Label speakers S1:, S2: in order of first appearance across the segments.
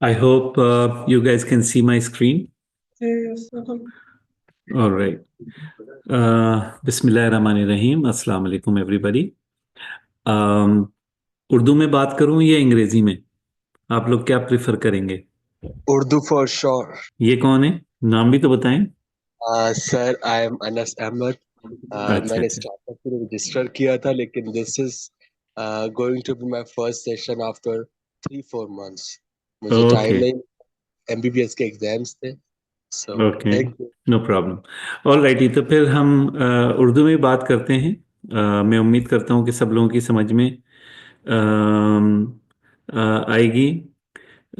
S1: I hope you guys can see my screen.
S2: Yes.
S1: All right. बिस्मिल्लाहिर्रहमानिर्रहीम अस्सलाम वालेकुम everybody. Urdu में बात करूं या अंग्रेजी में? आप लोग क्या प्रिफर करेंगे?
S2: Urdu for sure.
S1: ये कौन है? नाम भी तो बताएं.
S2: Sir, I am Anas Ahmed.
S1: अच्छा
S2: मैंने
S1: अच्छा.
S2: स्टार्टअप के लिए रजिस्टर किया था लेकिन this is going to be my first session after 3-4 months. मुझे टाइम
S1: ओके.
S2: नहीं, एमबीबीएस के एग्जाम्स थे. So
S1: okay.
S2: Thank you.
S1: No problem. All righty, तो फिर हम उर्दू में बात करते हैं. मैं उम्मीद करता हूँ कि सब लोगों की समझ में आएगी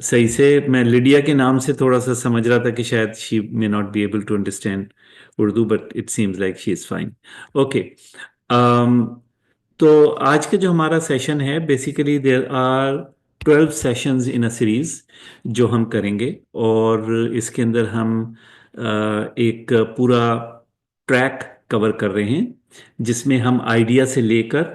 S1: सही से. मैं लिडिया के नाम से थोड़ा सा समझ रहा था कि शायद she may not be able to understand Urdu, but it seems like she is fine. Okay. तो आज का जो हमारा सेशन है, basically there are 12 sessions in a series जो हम करेंगे. और इसके अंदर हम एक पूरा ट्रैक कवर कर रहे हैं जिसमें हम आइडिया से लेकर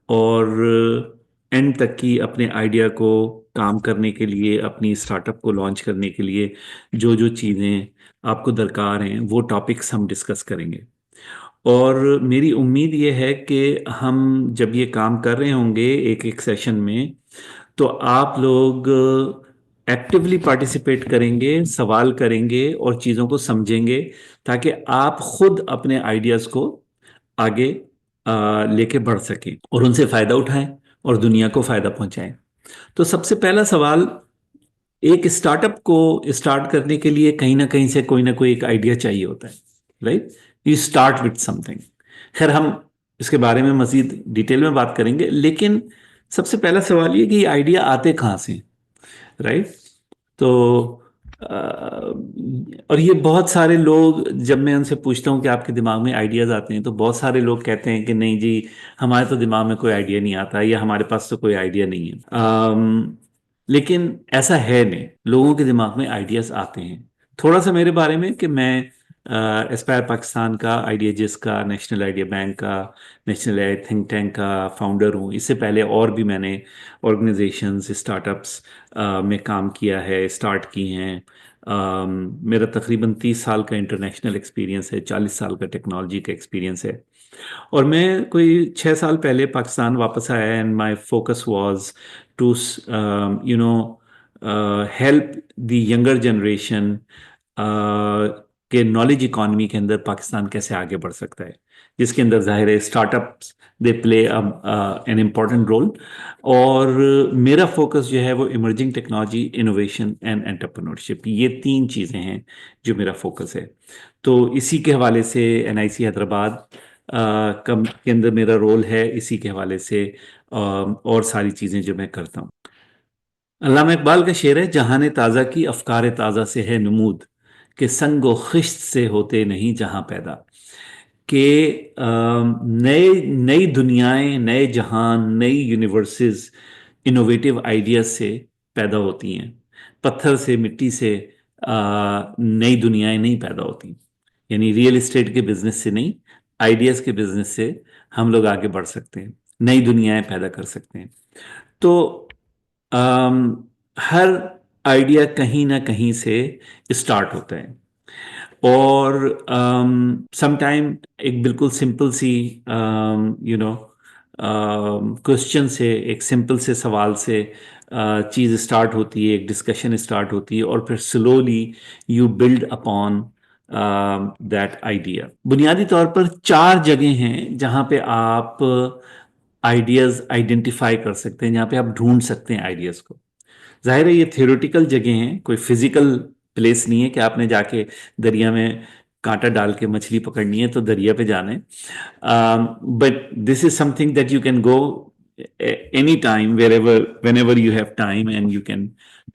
S1: और एंड तक की अपने आइडिया को काम करने के लिए, अपनी स्टार्टअप को लॉन्च करने के लिए जो जो चीज़ें आपको दरकार हैं वो टॉपिक्स हम डिस्कस करेंगे. और मेरी उम्मीद ये है कि हम जब ये काम कर रहे होंगे एक एक सेशन में, तो आप लोग एक्टिवली पार्टिसिपेट करेंगे, सवाल करेंगे और चीज़ों को समझेंगे, ताकि आप खुद अपने आइडियाज़ को आगे लेके बढ़ सकें और उनसे फ़ायदा उठाएं और दुनिया को फ़ायदा पहुंचाएं. तो सबसे पहला सवाल, एक स्टार्टअप को स्टार्ट करने के लिए कहीं ना कहीं से कोई ना कोई एक आइडिया चाहिए होता है. Right. You start with something. खैर, हम इसके बारे में मजीद डिटेल में बात करेंगे, लेकिन सबसे पहला सवाल ये कि ये आइडिया आते कहाँ से. राइट. तो और ये बहुत सारे लोग, जब मैं उनसे पूछता हूँ कि आपके दिमाग में आइडियाज आते हैं, तो बहुत सारे लोग कहते हैं कि नहीं जी, हमारे तो दिमाग में कोई आइडिया नहीं आता, या हमारे पास तो कोई आइडिया नहीं है. लेकिन ऐसा है नहीं, लोगों के दिमाग में आइडियाज आते हैं. थोड़ा सा मेरे बारे में कि मैं एस्पायर पाकिस्तान का, आइडियाजिस का, नेशनल आइडिया बैंक का, नेशनल आइडिया थिंक टैंक का फाउंडर हूँ. इससे पहले और भी मैंने ऑर्गेनाइजेशंस, स्टार्टअप्स में काम किया है, स्टार्ट की हैं. मेरा तकरीबन 30 साल का इंटरनेशनल एक्सपीरियंस है, 40 साल का टेक्नोलॉजी का एक्सपीरियंस है. और मैं कोई 6 साल पहले पाकिस्तान वापस आया, and my focus was to you know help the younger generation के नॉलेज इकॉनमी के अंदर पाकिस्तान कैसे आगे बढ़ सकता है, जिसके अंदर जाहिर है startups they play an important role. और मेरा फोकस जो है वो emerging technology, innovation and entrepreneurship, ये तीन चीज़ें हैं जो मेरा फोकस है. तो इसी के हवाले से एनआईसी हैदराबाद कम के अंदर मेरा रोल है. इसी के हवाले से और सारी चीज़ें जो मैं करता हूँ. अल्लामा इकबाल का शेर है, जहान ताज़ा की अफकार ताज़ा से है नमूद, कि संगो खिश्त से होते नहीं जहां पैदा. कि नए नई दुनियाएं, नए जहान, नई यूनिवर्सेस इनोवेटिव आइडियाज से पैदा होती हैं. पत्थर से, मिट्टी से नई दुनियाएं नहीं पैदा होती. यानी रियल एस्टेट के बिजनेस से नहीं, आइडियाज के बिजनेस से हम लोग आगे बढ़ सकते हैं, नई दुनियाएं पैदा कर सकते हैं. तो हर आइडिया कहीं ना कहीं से स्टार्ट होता है. और समटाइम एक बिल्कुल सिंपल सी यू नो क्वेश्चन से, एक सिंपल से सवाल से चीज़ स्टार्ट होती है, एक डिस्कशन स्टार्ट होती है, और फिर slowly you build upon that idea. बुनियादी तौर पर चार जगह हैं जहाँ पे आप आइडियाज़ आइडेंटिफाई कर सकते हैं, जहाँ पे आप ढूंढ सकते हैं आइडियाज़ को. जाहिर है ये थियोरेटिकल जगह हैं, कोई फिजिकल प्लेस नहीं है कि आपने जाके दरिया में कांटा डाल के मछली पकड़नी है तो दरिया पे जाना है. But this is something that you can go any time, wherever, whenever you have time, and you can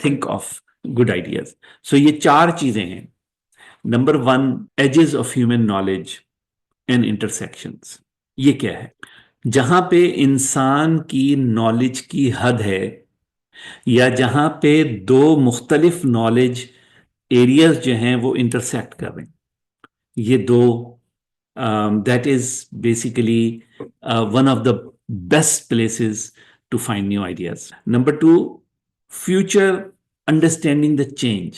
S1: think of good ideas. So ये चार चीजें हैं. Number one, ages of human knowledge and intersections. ये क्या है? जहां पे इंसान की नॉलेज की हद है, या जहां पे दो मुख्तलिफ नॉलेज एरियाज जो हैं वो इंटरसेक्ट कर रहे हैं. ये दो, that is basically one of the best places to find new ideas. Number two, future understanding the change,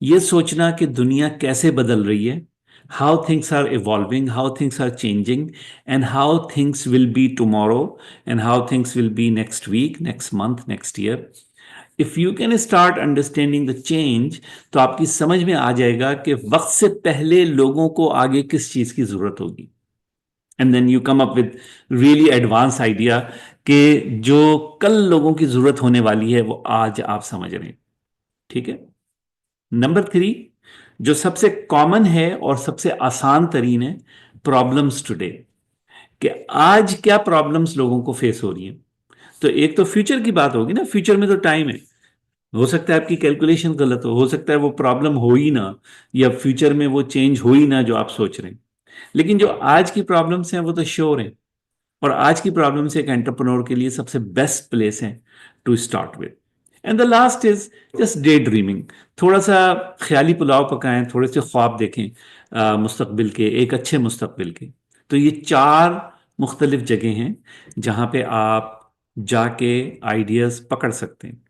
S1: ये सोचना कि दुनिया कैसे बदल रही है, how things are evolving, how things are changing, and how things will be tomorrow, and how things will be next week, next month, next year. If you can start understanding the change, तो आपकी समझ में आ जाएगा कि वक्त से पहले लोगों को आगे किस चीज की जरूरत होगी. And then you come up with really advance idea कि जो कल लोगों की जरूरत होने वाली है वो आज आप समझ रहे हैं. ठीक है. नंबर 3, जो सबसे कॉमन है और सबसे आसान तरीन है, प्रॉब्लम्स टुडे, कि आज क्या प्रॉब्लम्स लोगों को फेस हो रही है. तो एक तो फ्यूचर की बात होगी ना, फ्यूचर में तो टाइम है, हो सकता है आपकी कैलकुलेशन गलत हो सकता है वो प्रॉब्लम हो ही ना, या फ्यूचर में वो चेंज हो ही ना जो आप सोच रहे हैं. लेकिन जो आज की प्रॉब्लम्स हैं वो तो श्योर हैं. और आज की प्रॉब्लम्स एक एंटरप्रेन्योर के लिए सबसे बेस्ट प्लेस है to start with. And the last is just day dreaming. थोड़ा सा ख्याली पुलाव पकाएं, थोड़े से ख्वाब देखें मुस्तकबिल के, एक अच्छे मुस्तकबिल के. तो ये 4 मुख्तलिफ जगह हैं जहां पे आप जाके आइडियाज पकड़ सकते हैं.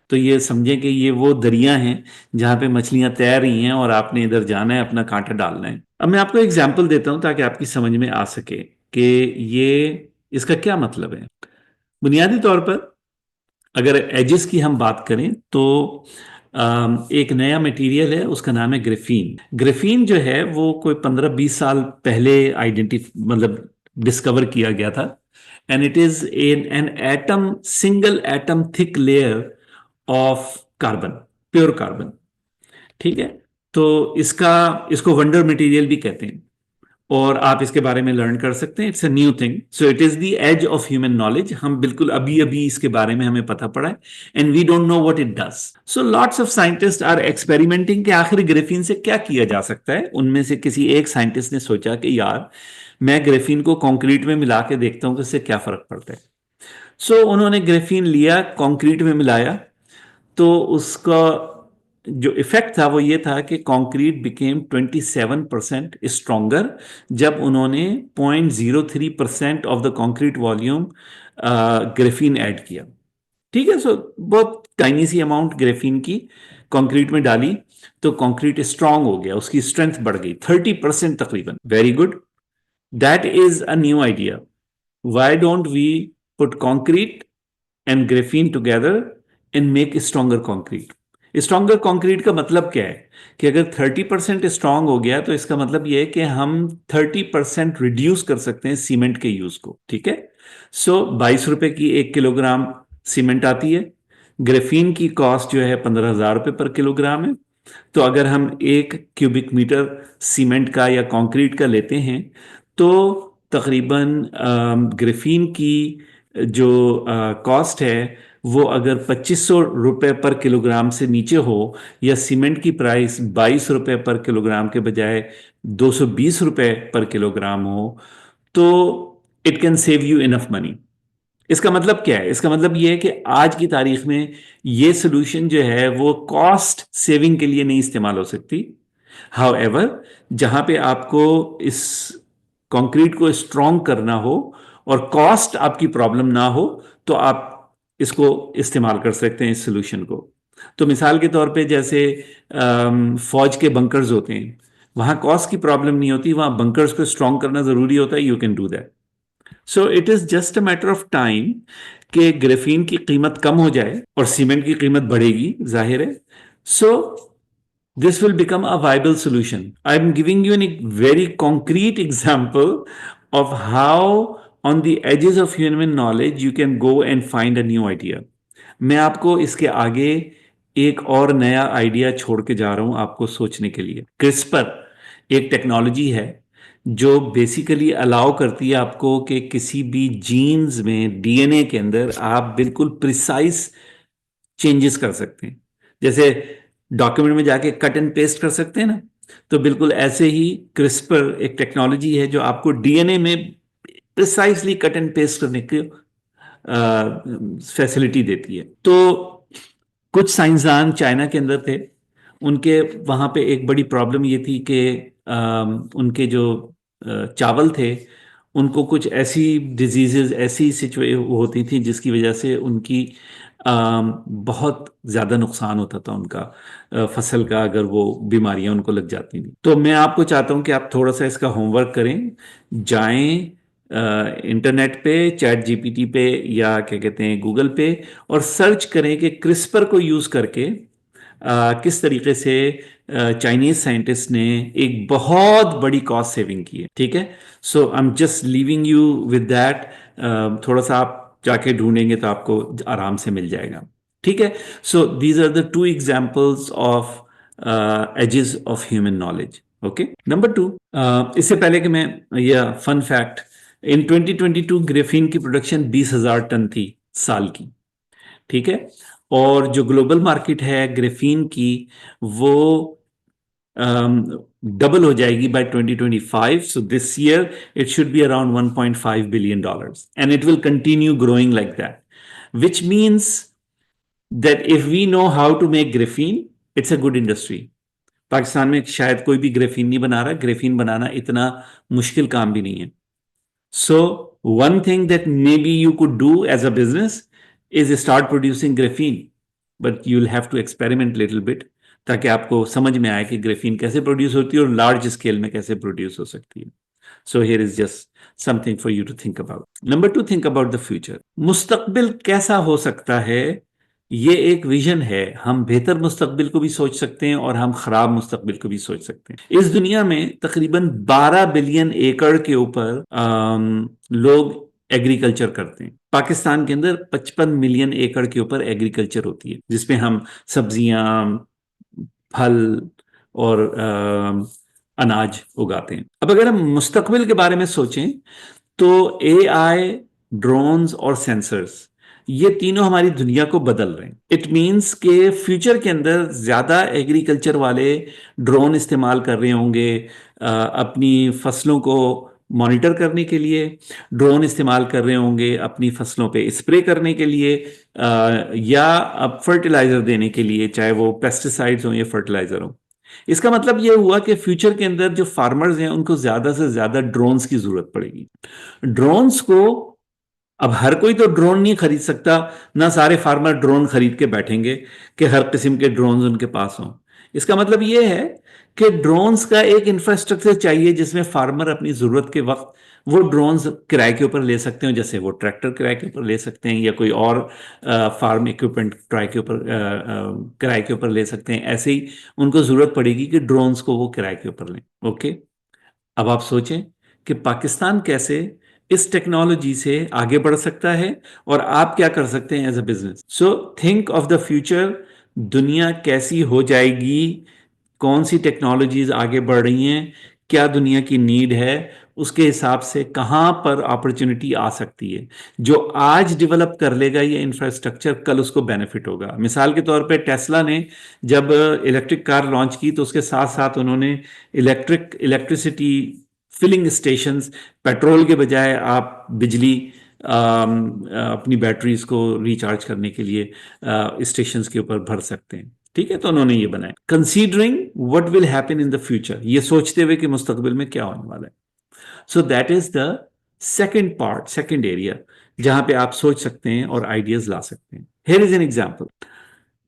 S1: तो ये समझें कि ये वो दरिया हैं जहां पे मछलियां तैर रही हैं और आपने इधर जाना है, अपना कांटा डालना है. अब मैं आपको एग्जाम्पल देता हूं ताकि आपकी समझ में आ सके कि ये इसका क्या मतलब है. बुनियादी तौर पर अगर एजेस की हम बात करें तो एक नया मटेरियल है, उसका नाम है ग्रेफीन. ग्रेफीन जो है वो कोई 15-20 साल पहले मतलब डिस्कवर किया गया था. And it is an atom, single atom thick layer of carbon, pure carbon. ठीक है. तो इसको वंडर मटेरियल भी कहते हैं और आप इसके बारे में लर्न कर सकते हैं. It's a new thing, so it is the edge of human knowledge. हम बिल्कुल अभी अभी इसके बारे में हमें पता पड़ा है, and we don't know what it does. So lots of scientist are experimenting कि आखिर ग्रेफीन से क्या किया जा सकता है. उनमें से किसी एक साइंटिस्ट ने सोचा कि यार मैं ग्रेफीन को कंक्रीट में मिला के देखता हूं कि इससे क्या फर्क पड़ता है. सो उन्होंने ग्रेफीन लिया, कंक्रीट में मिलाया, तो उसका जो इफेक्ट था वो ये था कि कंक्रीट बिकेम 27% स्ट्रोंगर जब उन्होंने 0.03% of the concrete volume graphene add किया. ठीक है. सो बहुत टाइनी सी अमाउंट ग्रेफीन की कंक्रीट में डाली तो कंक्रीट स्ट्रांग हो गया, उसकी स्ट्रेंथ बढ़ गई 30% तकरीबन. Very good. That is a new idea. Why don't we put concrete and graphene together and make stronger concrete. Stronger concrete का मतलब क्या है कि अगर 30% स्ट्रांग हो गया तो इसका मतलब यह है कि हम 30% रिड्यूस कर सकते हैं सीमेंट के यूज को. ठीक है. सो 22 रुपए की 1 किलोग्राम सीमेंट आती है. ग्रेफीन की कॉस्ट जो है 15,000 रुपये पर किलोग्राम है. तो अगर हम 1 क्यूबिक मीटर सीमेंट का या कंक्रीट का लेते हैं तो तकरीबन ग्रेफीन की जो कॉस्ट है वो अगर 2500 रुपये पर किलोग्राम से नीचे हो, या सीमेंट की प्राइस 22 रुपये पर किलोग्राम के बजाय 220 रुपये पर किलोग्राम हो, तो it can save you enough money. इसका मतलब क्या है? इसका मतलब ये है कि आज की तारीख में ये सोल्यूशन जो है वो कॉस्ट सेविंग के लिए नहीं इस्तेमाल हो सकती. हाउएवर जहां पे आपको इस कंक्रीट को स्ट्रॉन्ग करना हो और कॉस्ट आपकी प्रॉब्लम ना हो, तो आप इसको इस्तेमाल कर सकते हैं इस सोल्यूशन को. तो मिसाल के तौर पे जैसे फौज के बंकर्स होते हैं, वहां कॉस्ट की प्रॉब्लम नहीं होती, वहां बंकर्स को स्ट्रॉन्ग करना जरूरी होता है. You can do that. So it is just a matter of time कि ग्रेफीन की कीमत कम हो जाए और सीमेंट की कीमत बढ़ेगी, जाहिर है. सो this will become a viable solution. I'm giving you a very concrete example of how on the edges of human knowledge you can go and find a new idea. मैं आपको इसके आगे एक और नया आइडिया छोड़ के जा रहा हूं आपको सोचने के लिए. क्रिस्पर एक टेक्नोलॉजी है जो बेसिकली अलाउ करती है आपको कि किसी भी जीन्स में, डीएनए के अंदर आप बिल्कुल प्रिसाइज चेंजेस कर सकते हैं. जैसे डॉक्यूमेंट में जाके कट एंड पेस्ट कर सकते हैं ना, तो बिल्कुल ऐसे ही क्रिस्पर एक टेक्नोलॉजी है जो आपको डीएनए में प्रिसाइसली कट एंड पेस्ट करने की फैसिलिटी देती है. तो कुछ साइंसदान चाइना के अंदर थे, उनके वहां पे एक बड़ी प्रॉब्लम ये थी कि उनके जो चावल थे उनको कुछ ऐसी डिजीजेज, ऐसी सिचुए होती थी जिसकी वजह से उनकी बहुत ज़्यादा नुकसान होता था उनका, फसल का, अगर वो बीमारियां उनको लग जाती थी। तो मैं आपको चाहता हूं कि आप थोड़ा सा इसका होमवर्क करें, जाएं इंटरनेट पे, चैट जीपीटी पे या क्या कहते हैं गूगल पे, और सर्च करें कि क्रिस्पर को यूज़ करके किस तरीके से चाइनीज साइंटिस्ट ने एक बहुत बड़ी कॉस्ट सेविंग की है। ठीक है, so I am just leaving you with that. थोड़ा सा आप जाके ढूंढेंगे तो आपको आराम से मिल जाएगा। ठीक है, so these are the two examples of edges of human knowledge. Okay, number two, इससे पहले कि मैं, यह फन फैक्ट, इन 2022 ग्रेफीन की प्रोडक्शन 20,000 टन थी साल की। ठीक है, और जो ग्लोबल मार्केट है ग्रेफीन की, वो डबल हो जाएगी by 2025। So this year it should be around 1.5 billion dollars and it will continue growing like that, which means that if we know how to make graphene, it's a good industry. Pakistan में शायद कोई भी graphene नहीं बना रहा, graphene बनाना इतना मुश्किल काम भी नहीं है। So, one thing that maybe you could do as a business is start producing graphene, but you'll have to experiment little bit ताकि आपको समझ में आए कि ग्रेफीन कैसे प्रोड्यूस होती है और लार्ज स्केल में कैसे प्रोड्यूस हो सकती है। So here is just something for you to think about. Number two, think about the future. मुस्तकबिल कैसा हो सकता है, ये एक विजन है। हम बेहतर मुस्तकबिल को भी सोच सकते हैं और हम खराब मुस्तकबिल को भी सोच सकते हैं। इस दुनिया में तकरीबन 12 बिलियन एकड़ के ऊपर लोग एग्रीकल्चर करते हैं। पाकिस्तान के अंदर 55 मिलियन एकड़ के ऊपर एग्रीकल्चर होती है, जिसमें हम सब्जियां, फल और अनाज उगाते हैं। अब अगर हम मुस्तकबिल के बारे में सोचें तो एआई, ड्रोन्स और सेंसर्स, ये तीनों हमारी दुनिया को बदल रहे हैं। इट मींस के फ्यूचर के अंदर ज्यादा एग्रीकल्चर वाले ड्रोन इस्तेमाल कर रहे होंगे अपनी फसलों को मॉनिटर करने के लिए, ड्रोन इस्तेमाल कर रहे होंगे अपनी फसलों पे स्प्रे करने के लिए, या अब फर्टिलाइजर देने के लिए, चाहे वो पेस्टिसाइड्स हो या फर्टिलाइजर हो। इसका मतलब यह हुआ कि फ्यूचर के अंदर जो फार्मर्स हैं उनको ज्यादा से ज्यादा ड्रोन्स की जरूरत पड़ेगी। ड्रोन्स को, अब हर कोई तो ड्रोन नहीं खरीद सकता, ना सारे फार्मर ड्रोन खरीद के बैठेंगे कि हर किस्म के ड्रोन्स उनके पास हों। इसका मतलब यह है कि ड्रोन्स का एक इंफ्रास्ट्रक्चर चाहिए जिसमें फार्मर अपनी जरूरत के वक्त वो ड्रोन्स किराए के ऊपर ले सकते हो, जैसे वो ट्रैक्टर किराए के ऊपर ले सकते हैं या कोई और फार्म इक्विपमेंट किराए के ऊपर ले सकते हैं। ऐसे ही उनको जरूरत पड़ेगी कि ड्रोन्स को वो किराए के ऊपर लें। ओके, अब आप सोचें कि पाकिस्तान कैसे इस टेक्नोलॉजी से आगे बढ़ सकता है और आप क्या कर सकते हैं as a business. So think of the future, दुनिया कैसी हो जाएगी, कौन सी टेक्नोलॉजीज आगे बढ़ रही हैं, क्या दुनिया की नीड है, उसके हिसाब से कहां पर अपॉर्चुनिटी आ सकती है। जो आज डेवलप कर लेगा ये इंफ्रास्ट्रक्चर, कल उसको बेनिफिट होगा। मिसाल के तौर पे टेस्ला ने जब इलेक्ट्रिक कार लॉन्च की तो उसके साथ साथ उन्होंने इलेक्ट्रिसिटी फिलिंग स्टेशंस, पेट्रोल के बजाय आप बिजली अपनी बैटरीज को रिचार्ज करने के लिए स्टेशंस के ऊपर भर सकते हैं। ठीक है, तो उन्होंने ये बनाया considering what will happen in the future, ये सोचते हुए कि मुस्तकबिल में क्या होने वाला है। So that is the second part, second area जहां पे आप सोच सकते हैं और आइडियाज ला सकते हैं। Here is an example.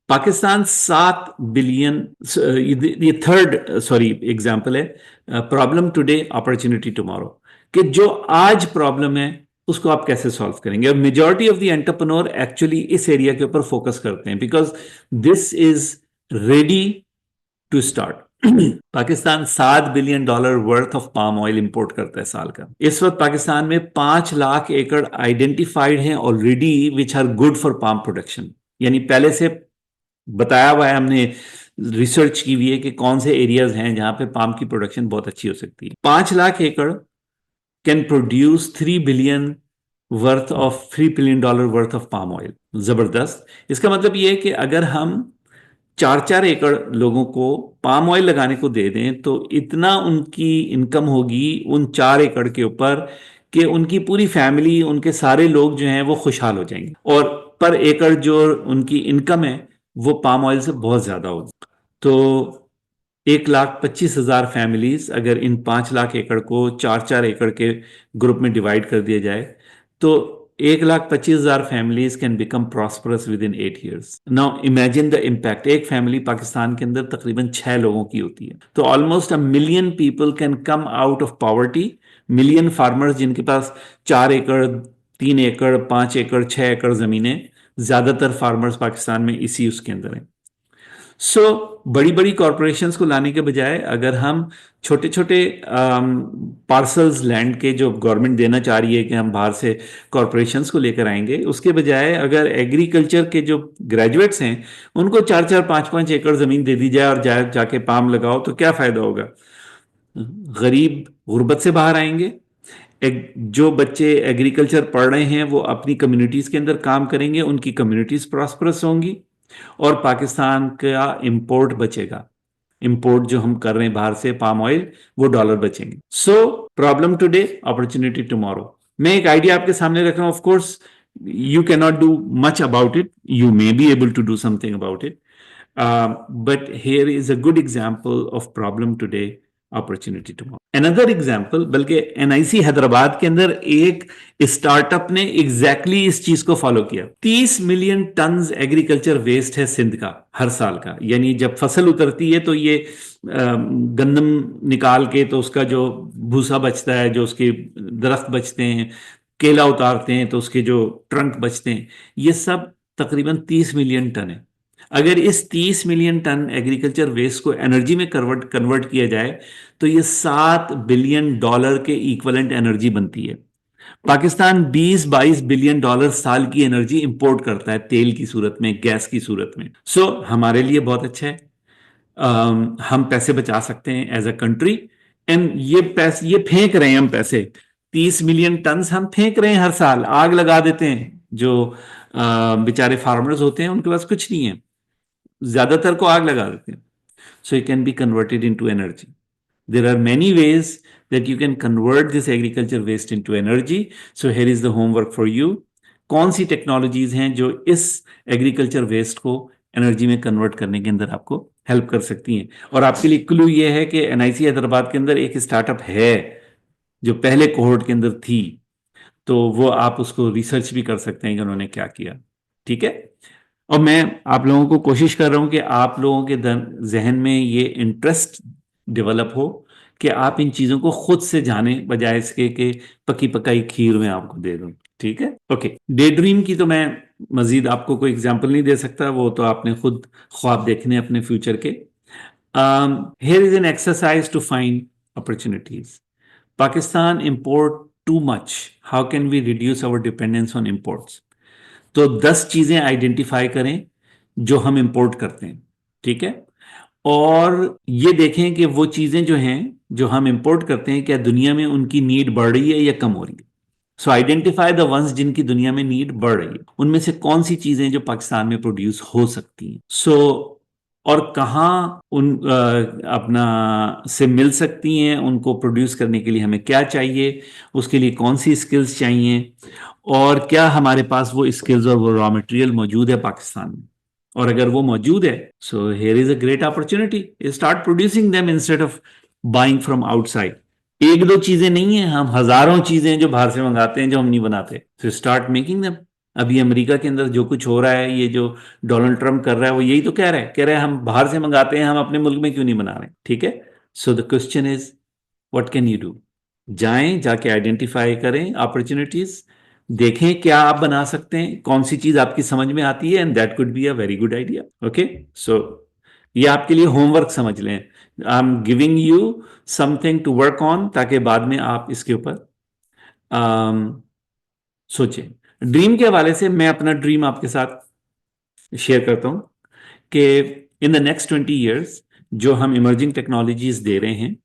S1: Pakistan 7 billion, ये थर्ड सॉरी एग्जांपल है, प्रॉब्लम टुडे अपॉर्चुनिटी टुमारो, कि जो आज प्रॉब्लम है उसको आप कैसे सॉल्व करेंगे। और majority of the entrepreneur actually इस एरिया के ऊपर फोकस करते हैं because this is ready to start. Pakistan 7 billion dollar worth of palm oil import करता है साल का। इस वक्त पाकिस्तान में 5 लाख एकड़ आइडेंटिफाइड हैं already which are good for palm production, यानी पहले से बताया हुआ है, हमने रिसर्च की हुई है कि कौन से एरियाज हैं जहां पे पाम की प्रोडक्शन बहुत अच्छी हो सकती है। 5 लाख एकड़ can produce 3 billion worth of $3 billion worth of palm oil. जबरदस्त। इसका मतलब यह है कि अगर हम 4-4 एकड़ लोगों को पाम ऑयल लगाने को दे दें तो इतना उनकी इनकम होगी उन 4 एकड़ के ऊपर कि उनकी पूरी फैमिली, उनके सारे लोग जो हैं वो खुशहाल हो जाएंगे, और पर एकड़ जो उनकी इनकम है वो पाम ऑयल से बहुत ज्यादा होगी। तो 1,25,000 फैमिलीज अगर इन 5 लाख एकड़ को 4-4 एकड़ के ग्रुप में डिवाइड कर दिया जाए तो 1,25,000 families can become prosperous with in 8 years. Now imagine the impact. एक फैमिली पाकिस्तान के अंदर तकरीबन 6 लोगों की होती है, तो almost 1 million people can come out of poverty. Million farmers जिनके पास 4 एकड़, 3 एकड़, 5 एकड़, 6 एकड़ जमीनें, ज्यादातर फार्मर्स पाकिस्तान में इसी उसके अंदर हैं. सो बड़ी बड़ी कॉरपोरेशंस को लाने के बजाय अगर हम छोटे छोटे पार्सल्स लैंड के जो गवर्नमेंट देना चाह रही है कि हम बाहर से कॉरपोरेशंस को लेकर आएंगे, उसके बजाय अगर एग्रीकल्चर के जो ग्रेजुएट्स हैं उनको 4-4, 5-5 एकड़ जमीन दे दी जाए और जाके पाम लगाओ, तो क्या फायदा होगा? गरीब गुर्बत से बाहर आएंगे. जो बच्चे एग्रीकल्चर पढ़ रहे हैं वो अपनी कम्युनिटीज के अंदर काम करेंगे, उनकी कम्युनिटीज प्रॉस्परस होंगी और पाकिस्तान का इंपोर्ट बचेगा. इंपोर्ट जो हम कर रहे हैं बाहर से पाम ऑयल, वो डॉलर बचेंगे. So problem today, opportunity tomorrow. मैं एक आइडिया आपके सामने रख रहा हूं. Of course you can not do much about it, you may be able to do something about it, but here is a good example of problem today, opportunity tomorrow. Another example, बल्कि NIC Hyderabad के अंदर एक startup ने exactly इस चीज को follow किया. 30 million ton agriculture waste है सिंध का हर साल का. यानी जब फसल उतरती है तो ये गंदम निकाल के तो उसका जो भूसा बचता है, जो उसके दरख्त बचते हैं, केला उतारते हैं तो उसके जो ट्रंक बचते हैं, ये सब तकरीबन 30 मिलियन टन है. अगर इस 30 मिलियन टन एग्रीकल्चर वेस्ट को एनर्जी में कन्वर्ट किया जाए तो ये $7 बिलियन के इक्वलेंट एनर्जी बनती है. पाकिस्तान 20-22 बिलियन डॉलर साल की एनर्जी इंपोर्ट करता है, तेल की सूरत में, गैस की सूरत में. सो हमारे लिए बहुत अच्छा है. हम पैसे बचा सकते हैं एज अ कंट्री. एंड ये फेंक रहे हैं हम पैसे, 30 मिलियन टन हम फेंक रहे हैं हर साल, आग लगा देते हैं. जो बेचारे फार्मर्स होते हैं उनके पास कुछ नहीं है, ज्यादातर को आग लगा देते हैं. So it can be converted into energy. There are many ways that you can convert this agriculture waste into energy. So here is the homework for you. कौन सी टेक्नोलॉजीज हैं जो इस एग्रीकल्चर वेस्ट को एनर्जी में convert करने के अंदर आपको हेल्प कर सकती हैं? और आपके लिए क्लू ये है कि एनआईसी हैदराबाद के अंदर एक स्टार्टअप है जो पहले कोहोर्ट के अंदर थी, तो वो आप उसको रिसर्च भी कर सकते हैं कि उन्होंने क्या किया. ठीक है. और मैं आप लोगों को कोशिश कर रहा हूं कि आप लोगों के जहन में ये इंटरेस्ट डेवलप हो कि आप इन चीजों को खुद से जाने, बजाय इसके कि पकी पकाई खीर में आपको दे दूं. ठीक है. ओके. डे ड्रीम की तो मैं मजीद आपको कोई एग्जांपल नहीं दे सकता, वो तो आपने खुद ख्वाब देखने अपने फ्यूचर के. Here is an exercise to find opportunities. Pakistan import too much, how can we reduce our dependence on imports? तो 10 चीजें आइडेंटिफाई करें जो हम इंपोर्ट करते हैं. ठीक है. और ये देखें कि वो चीजें जो हैं जो हम इंपोर्ट करते हैं, क्या दुनिया में उनकी नीड बढ़ रही है या कम हो रही है. सो आइडेंटिफाई द वंस जिनकी दुनिया में नीड बढ़ रही है, उनमें से कौन सी चीजें जो पाकिस्तान में प्रोड्यूस हो सकती हैं. और कहाँ उन अपना से मिल सकती हैं, उनको प्रोड्यूस करने के लिए हमें क्या चाहिए, उसके लिए कौन सी स्किल्स चाहिए, और क्या हमारे पास वो स्किल्स और वो रॉ मटेरियल मौजूद है पाकिस्तान में. और अगर वो मौजूद है, so here is a great opportunity, start producing them instead of buying from outside. एक दो चीजें नहीं है, हम हजारों चीजें जो बाहर से मंगाते हैं जो हम नहीं बनाते. So start making them. अभी अमेरिका के अंदर जो कुछ हो रहा है, ये जो डोनाल्ड ट्रंप कर रहा है, वो यही तो कह रहे हैं हम बाहर से मंगाते हैं, हम अपने मुल्क में क्यों नहीं बना रहे. ठीक है. So the question is what can you do. जाएं, जाके आइडेंटिफाई करें अपॉर्चुनिटीज, देखें क्या आप बना सकते हैं, कौन सी चीज आपकी समझ में आती है, and that could be a very good idea. Okay. So ये आपके लिए होमवर्क समझ लें. I am giving you something to work on, ताकि बाद में आप इसके ऊपर सोचें. ड्रीम के हवाले से मैं अपना ड्रीम आपके साथ शेयर करता हूं कि इन द नेक्स्ट 20 years जो हम इमर्जिंग टेक्नोलॉजीज दे रहे हैं,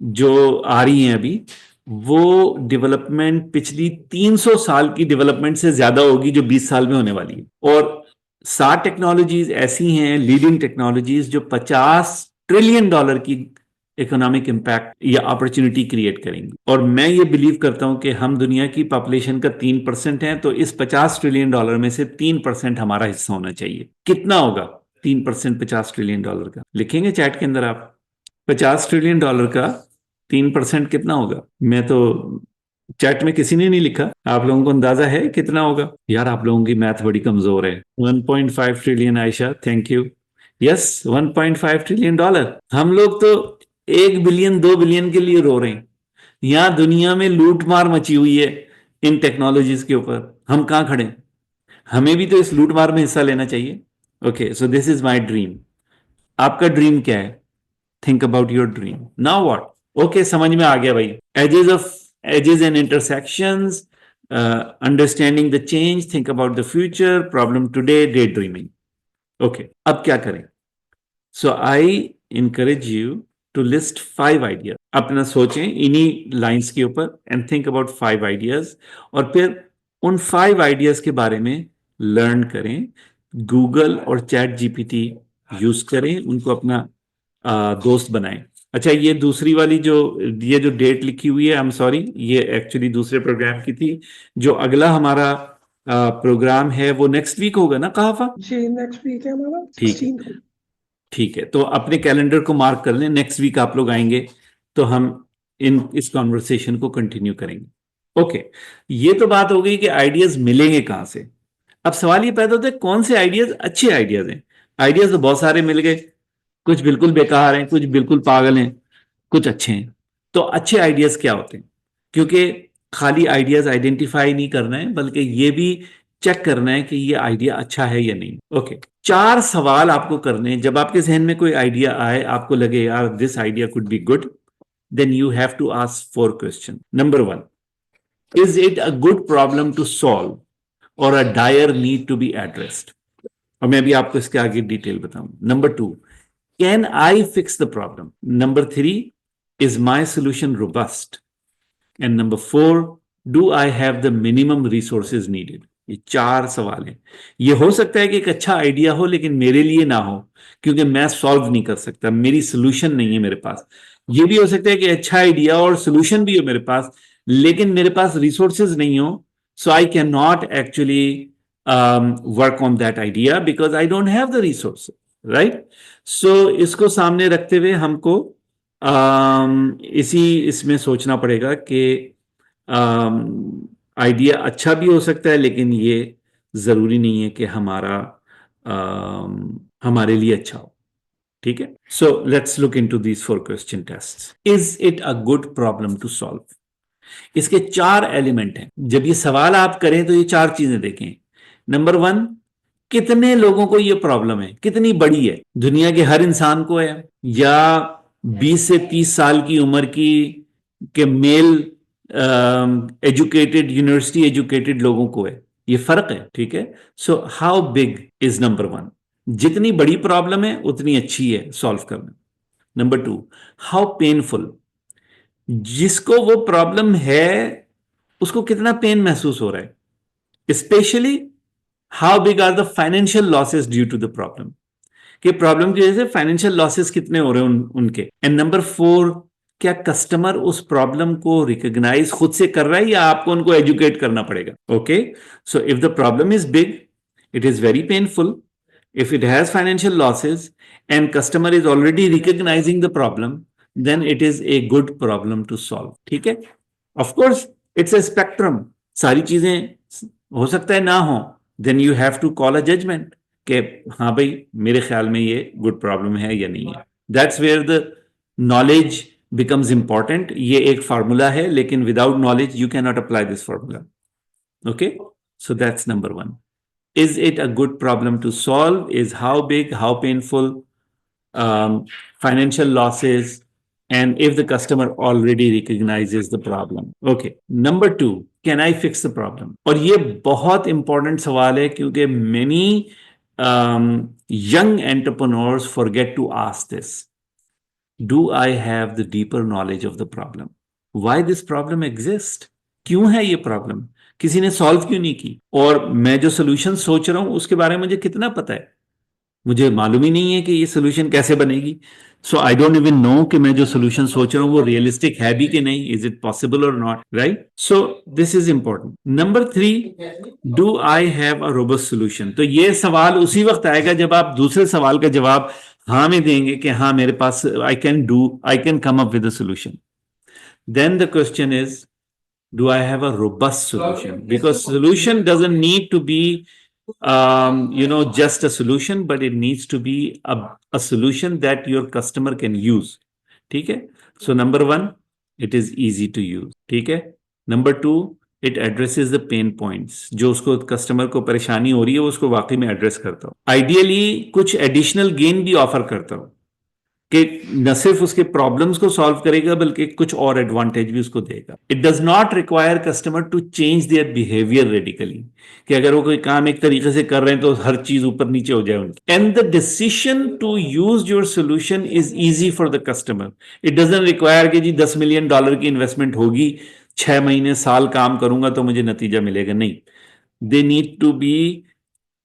S1: जो आ रही हैं अभी, वो डेवलपमेंट पिछली 300 साल की डेवलपमेंट से ज्यादा होगी जो 20 साल में होने वाली है. और 60 टेक्नोलॉजीज ऐसी हैं, लीडिंग टेक्नोलॉजीज, जो $50 ट्रिलियन की इकोनॉमिक इम्पैक्ट या अपॉर्चुनिटी क्रिएट करेंगी. और मैं ये बिलीव करता हूं कि हम दुनिया की पॉपुलेशन का 3% हैं, तो इस $50 ट्रिलियन में से 3% हमारा हिस्सा होना चाहिए. कितना होगा? 3%, $50 ट्रिलियन का लिखेंगे चैट के अंदर आप? $50 ट्रिलियन का 3% कितना होगा? मैं तो चैट में किसी ने नहीं लिखा, आप लोगों को अंदाजा है कितना होगा? यार आप लोगों की मैथ बड़ी कमजोर है। 1.5 trillion, Ayesha thank you. Yes, $1.5 trillion. हम लोग तो 1 बिलियन 2 बिलियन के लिए रो रहे हैं। यहां दुनिया में लूटमार मची हुई है इन टेक्नोलॉजीज के ऊपर, हम कहां खड़े हैं? हमें भी तो इस लूटमार में हिस्सा लेना चाहिए। Okay, so this is my dream. आपका ड्रीम क्या है? Think about your dream now. What? Okay, समझ में आ गया भाई। Edges and intersections, understanding the change, think about the future, problem today, day dreaming. Okay, अब क्या करें? सो आई encourage you to list 5 ideas। अपना सोचें इन्हीं लाइंस के ऊपर एंड थिंक अबाउट 5 ideas, और फिर उन 5 ideas के बारे में लर्न करें। गूगल और चैट जीपीटी यूज करें, उनको अपना दोस्त बनाएं। अच्छा, ये दूसरी वाली ये जो डेट लिखी हुई है, आई एम सॉरी, ये एक्चुअली दूसरे प्रोग्राम की थी। जो अगला हमारा प्रोग्राम है वो नेक्स्ट वीक होगा ना कहाफा?
S3: जी नेक्स्ट वीक है हमारा
S1: ठीक है,
S3: 16 को।
S1: ठीक है, तो अपने कैलेंडर को मार्क कर लें, नेक्स्ट वीक आप लोग आएंगे तो हम इस कॉन्वर्सेशन को कंटिन्यू करेंगे। ओके, ये तो बात हो गई कि आइडियाज मिलेंगे कहां से। अब सवाल ये पैदा होता है कौन से आइडियाज अच्छे आइडियाज हैं। आइडियाज तो बहुत सारे मिल गए, कुछ बिल्कुल बेकार हैं, कुछ बिल्कुल पागल हैं, कुछ अच्छे हैं। तो अच्छे आइडियाज क्या होते हैं? क्योंकि खाली आइडियाज आइडेंटिफाई नहीं करना है, बल्कि ये भी चेक करना है कि ये आइडिया अच्छा है या नहीं। ओके, 4 सवाल आपको करने हैं जब आपके जहन में कोई आइडिया आए, आपको लगे यार this idea could be good, then you have to ask 4 question. Number 1, is it a good problem to solve और a dire need to be addressed? और मैं भी आपको इसके आगे डिटेल बताऊंगा। Number 2, can I fix the problem? Number 3, is my solution robust? And number 4, do I have the minimum resources needed? ये 4 सवाल हैं। ये हो सकता है कि एक अच्छा आइडिया हो लेकिन मेरे लिए ना हो, क्योंकि मैं सॉल्व नहीं कर सकता, मेरी सोल्यूशन नहीं है मेरे पास। ये भी हो सकता है कि अच्छा आइडिया और सोल्यूशन भी हो मेरे पास, लेकिन मेरे पास रिसोर्सेज नहीं हो, so I can not actually work on that idea because I don't have the resources, right? So इसको सामने रखते हुए हमको इसमें सोचना पड़ेगा कि आइडिया अच्छा भी हो सकता है लेकिन ये जरूरी नहीं है कि हमारे लिए अच्छा हो। ठीक है, सो let's look into these 4 question test. Is it a good problem to solve? इसके 4 एलिमेंट हैं। जब ये सवाल आप करें तो ये 4 चीजें देखें। नंबर 1, कितने लोगों को ये प्रॉब्लम है, कितनी बड़ी है? दुनिया के हर इंसान को है, या 20 से 30 साल की उम्र की के मेल एजुकेटेड, यूनिवर्सिटी एजुकेटेड लोगों को है? ये फर्क है। ठीक है, so how big is number 1। जितनी बड़ी प्रॉब्लम है उतनी अच्छी है सॉल्व करना। Number 2, how painful? जिसको वो प्रॉब्लम है उसको कितना पेन महसूस हो रहा है। Specially how big are the financial losses due to the problem? कि प्रॉब्लम की वजह से फाइनेंशियल लॉसेस कितने हो रहे हैं उनके। एंड नंबर 4, क्या कस्टमर उस प्रॉब्लम को रिकॉग्नाइज खुद से कर रहा है या आपको उनको एजुकेट करना पड़ेगा? Okay, so if the problem is big, it is very painful, if it has financial losses and customer is already recognizing the problem, then it is a good problem to solve। ठीक है, of course it's a spectrum, सारी चीजें हो सकता है ना हो, then you have to call a judgment कि हाँ भाई मेरे ख्याल में ये good problem है या नहीं है। That's where the knowledge becomes important। ये एक फार्मूला है लेकिन without knowledge you cannot apply this formula। Okay, so that's number 1। Is it a good problem to solve? Is how big, how painful, financial losses, and if the customer already recognizes the problem. Okay. Number 2, can I fix the problem? और ये बहुत important सवाल है क्योंकि many young entrepreneurs forget to ask this. Do I have the deeper knowledge of the problem? Why this problem exists? क्यों है ये problem? किसी ने सॉल्व क्यों नहीं की? और मैं जो सोल्यूशन सोच रहा हूं उसके बारे में मुझे कितना पता है? मुझे मालूम ही नहीं है कि ये सोल्यूशन कैसे बनेगी. सो आई डोंट इवन नो कि मैं जो सोल्यूशन सोच रहा हूँ वो रियलिस्टिक है भी कि नहीं, इज इट पॉसिबल और not, right. So this is important. Number 3, do I have a robust solution. तो ये सवाल उसी वक्त आएगा जब आप दूसरे सवाल का जवाब हाँ में देंगे कि हाँ मेरे पास I can come up with a solution. Then the question is, do I have a robust solution? Because solution doesn't need to be, just a solution, but it needs to be a solution that your customer can use. ठीक है. So number 1, it is easy to use. ठीक है. Number 2, it addresses the pain points. जो उसको customer को परेशानी हो रही है वो उसको वाकई में एड्रेस करता हूँ. आइडियली कुछ एडिशनल गेन भी ऑफर करता हूँ कि न सिर्फ उसके प्रॉब्लम्स को सॉल्व करेगा बल्कि कुछ और एडवांटेज भी उसको देगा. It does not require customer to change their behaviour radically, कि अगर वो कोई काम एक तरीके से कर रहे हैं तो हर चीज ऊपर नीचे हो जाए उनकी. And the decision to use your solution is easy for the customer. It doesn't require कि जी $10 मिलियन की इन्वेस्टमेंट होगी, 6 महीने साल काम करूंगा तो मुझे नतीजा मिलेगा. नहीं, they need to be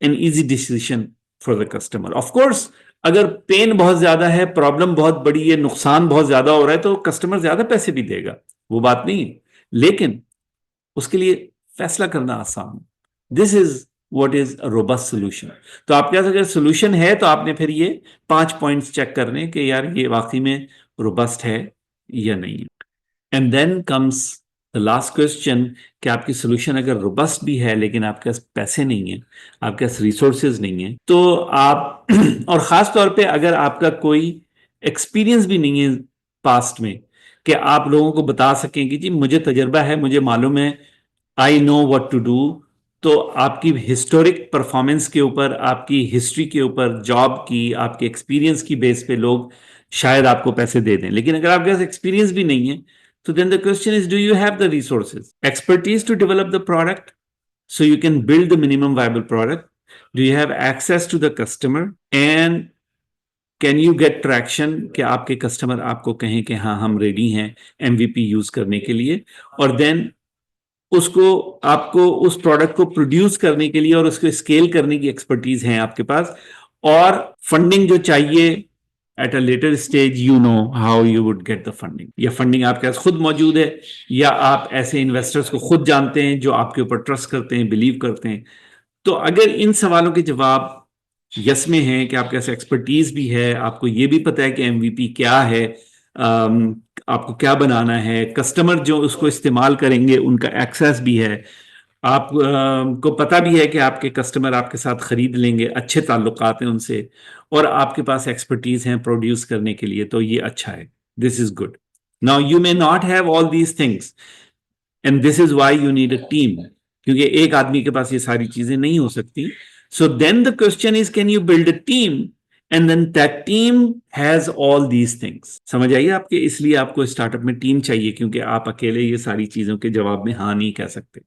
S1: an easy decision for the customer. Of course अगर पेन बहुत ज्यादा है, प्रॉब्लम बहुत बड़ी है, नुकसान बहुत ज्यादा हो रहा है तो कस्टमर ज्यादा पैसे भी देगा, वो बात नहीं है, लेकिन उसके लिए फैसला करना आसान है. This is what is a robust solution. तो आपके पास अगर सोल्यूशन है तो आपने फिर ये 5 पॉइंट्स चेक करने कि यार ये वाकई में रोबस्ट है या नहीं है. And then comes the last question कि आपकी सोल्यूशन अगर रोबस्ट भी है लेकिन आपके पास पैसे नहीं है, आपके पास रिसोर्सेज नहीं है, तो आप और खास तौर पे अगर आपका कोई एक्सपीरियंस भी नहीं है पास्ट में कि आप लोगों को बता सकें कि जी मुझे तजर्बा है, मुझे मालूम है, I know what to do. तो आपकी हिस्टोरिक परफॉर्मेंस के ऊपर, आपकी हिस्ट्री के ऊपर, जॉब की, आपके एक्सपीरियंस की बेस पे लोग शायद आपको पैसे दे दें. लेकिन अगर आपके पास एक्सपीरियंस भी नहीं है, so then the question is, do you have the resources, expertise to develop the product so you can build the minimum viable product? Do you have access to the customer? And can you get traction कि आपके customer आपको कहें कि हाँ हम ready हैं MVP use करने के लिए, और देन उसको आपको उस प्रोडक्ट को प्रोड्यूस करने के लिए और उसको स्केल करने की एक्सपर्टीज है आपके पास, और फंडिंग जो चाहिए at a later stage, you know how you would get the funding. या फंडिंग आपके पास खुद मौजूद है, या आप ऐसे इन्वेस्टर्स को खुद जानते हैं जो आपके ऊपर ट्रस्ट करते हैं, बिलीव करते हैं. तो अगर इन सवालों के जवाब यस में हैं कि आपके पास एक्सपर्टीज भी है, आपको ये भी पता है कि एमवीपी क्या है, आपको क्या बनाना है, कस्टमर जो उसको इस्तेमाल करेंगे उनका एक्सेस भी है, आप को पता भी है कि आपके कस्टमर आपके साथ खरीद लेंगे, अच्छे ताल्लुकात हैं उनसे, और आपके पास एक्सपर्टीज हैं प्रोड्यूस करने के लिए, तो ये अच्छा है. This is good. Now you may not have all these things and this is why you need a team, क्योंकि एक आदमी के पास ये सारी चीजें नहीं हो सकती. So then the question is, can you build a team and then that team has all these things. समझ आइए आपके, इसलिए आपको स्टार्टअप में टीम चाहिए, क्योंकि आप अकेले ये सारी चीजों के जवाब में हाँ नहीं कह सकते.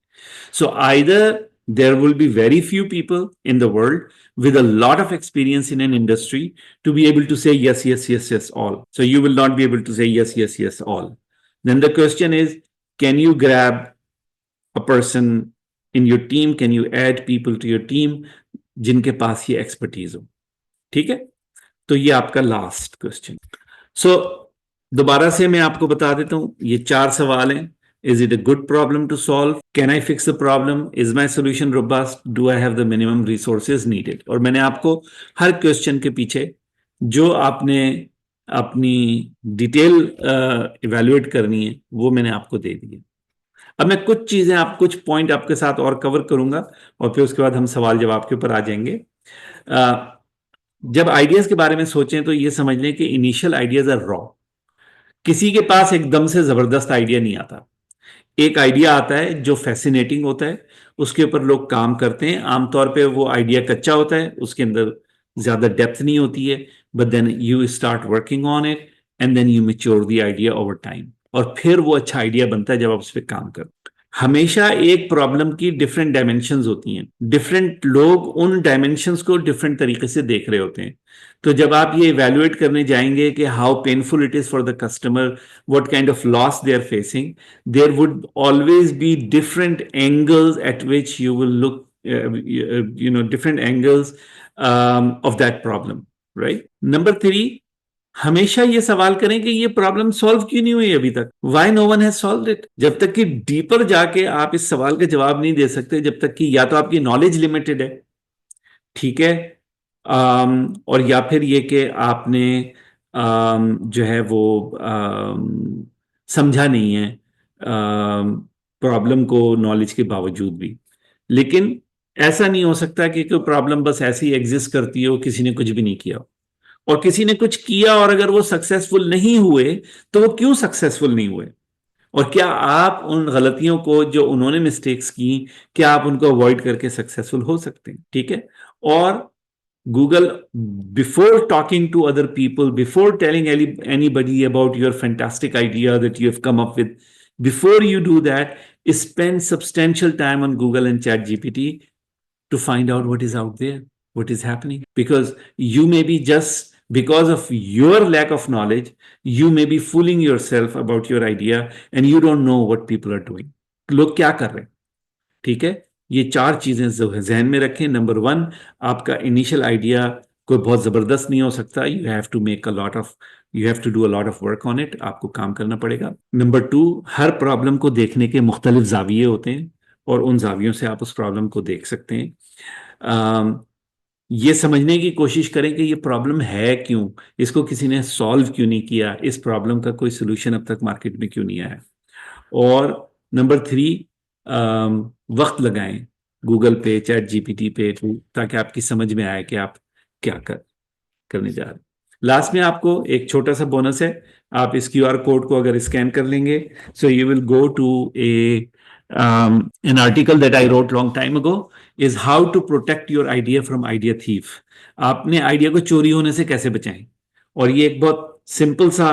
S1: So either there will be very few people in the world with a lot of experience in an industry to be able to say yes, yes, yes, yes, all. So you will not be able to say yes, yes, yes, all. Then the question is, can you grab a person in your team? Can you add people to your team जिनके पास ये expertise हो? ठीक है, तो ये आपका last question. सो दोबारा से मैं आपको बता देता हूं, ये 4 सवाल हैं. Is it a good problem to solve? Can I fix the problem? Is my solution robust? Do I have the minimum resources needed? और मैंने आपको हर क्वेश्चन के पीछे जो आपने अपनी डिटेल इवेल्युएट करनी है वो मैंने आपको दे दी है. अब मैं कुछ पॉइंट आपके साथ और कवर करूंगा और फिर उसके बाद हम सवाल जवाब के ऊपर आ जाएंगे. जब आइडियाज के बारे में सोचें तो ये समझ लें कि इनिशियल आइडियाज आर रॉ. किसी के पास एकदम से जबरदस्त आइडिया नहीं आता. एक आइडिया आता है जो फैसिनेटिंग होता है, उसके ऊपर लोग काम करते हैं. आमतौर पे वो आइडिया कच्चा होता है, उसके अंदर ज्यादा डेप्थ नहीं होती है, but then you start working on it and then you mature the idea over time, और फिर वो अच्छा आइडिया बनता है जब आप उस पर काम करते. हमेशा एक प्रॉब्लम की डिफरेंट डायमेंशंस होती हैं, डिफरेंट लोग उन डायमेंशंस को डिफरेंट तरीके से देख रहे होते हैं. तो जब आप ये इवैल्यूएट करने जाएंगे कि how painful it is for the customer, what kind of loss they are facing, there would always be different angles at which you will look, different angles of that problem, right? Number 3, हमेशा ये सवाल करें कि ये problem solve क्यों नहीं हुई अभी तक, why no one has solved it. जब तक कि डीपर जाके आप इस सवाल का जवाब नहीं दे सकते, जब तक कि या तो आपकी नॉलेज लिमिटेड है, ठीक है, और या फिर ये कि आपने जो है वो समझा नहीं है प्रॉब्लम को नॉलेज के बावजूद भी। लेकिन ऐसा नहीं हो सकता कि कोई प्रॉब्लम बस ऐसे ही एग्जिस्ट करती हो, किसी ने कुछ भी नहीं किया, और किसी ने कुछ किया और अगर वो सक्सेसफुल नहीं हुए तो वो क्यों सक्सेसफुल नहीं हुए, और क्या आप उन गलतियों को जो उन्होंने मिस्टेक्स की, क्या आप उनको अवॉइड करके सक्सेसफुल हो सकते हैं, ठीक है? और Google, before talking to other people, before telling anybody about your fantastic idea that you have come up with, before you do that, spend substantial time on Google and ChatGPT to find out what is out there, what is happening. Because you may be just, because of your lack of knowledge, you may be fooling yourself about your idea and you don't know what people are doing. लोग क्या कर रहे हैं, ठीक है? ये 4 चीजें जहन में रखें। नंबर 1, आपका इनिशियल आइडिया कोई बहुत जबरदस्त नहीं हो सकता, you have to do a lot of work on it, आपको काम करना पड़ेगा। नंबर 2, हर प्रॉब्लम को देखने के मुख्तलिफ जाविये होते हैं और उन जावियों से आप उस प्रॉब्लम को देख सकते हैं। ये समझने की कोशिश करें कि ये प्रॉब्लम है क्यों, इसको किसी ने सॉल्व क्यों नहीं किया, इस प्रॉब्लम का कोई सोल्यूशन अब तक मार्केट में क्यों नहीं आया। और नंबर 3, वक्त लगाएं गूगल पे, चैट जीपीटी पे, ताकि आपकी समझ में आए कि आप क्या करने जा रहे हैं। लास्ट में आपको एक छोटा सा बोनस है, आप इस क्यूआर कोड को अगर स्कैन कर लेंगे, so you will go to an article that I wrote long time ago, is how to protect your idea from idea thief। आपने आइडिया को चोरी होने से कैसे बचाएं। और ये एक बहुत सिंपल सा,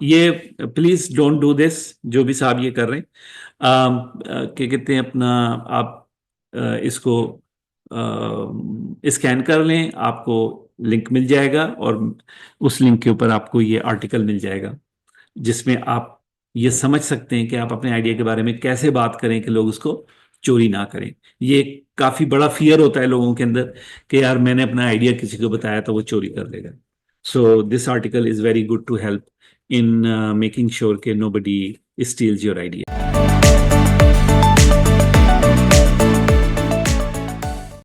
S1: ये प्लीज डोंट डू दिस, जो भी साहब ये कर रहे हैं, क्या कहते हैं अपना, आप इसको स्कैन कर लें, आपको लिंक मिल जाएगा और उस लिंक के ऊपर आपको ये आर्टिकल मिल जाएगा, जिसमें आप ये समझ सकते हैं कि आप अपने आइडिया के बारे में कैसे बात करें कि लोग उसको चोरी ना करें। ये काफी बड़ा फियर होता है लोगों के अंदर कि यार मैंने अपना आइडिया किसी को बताया तो वो चोरी कर लेगा। So this article is very good to help in making sure that nobody steals your idea.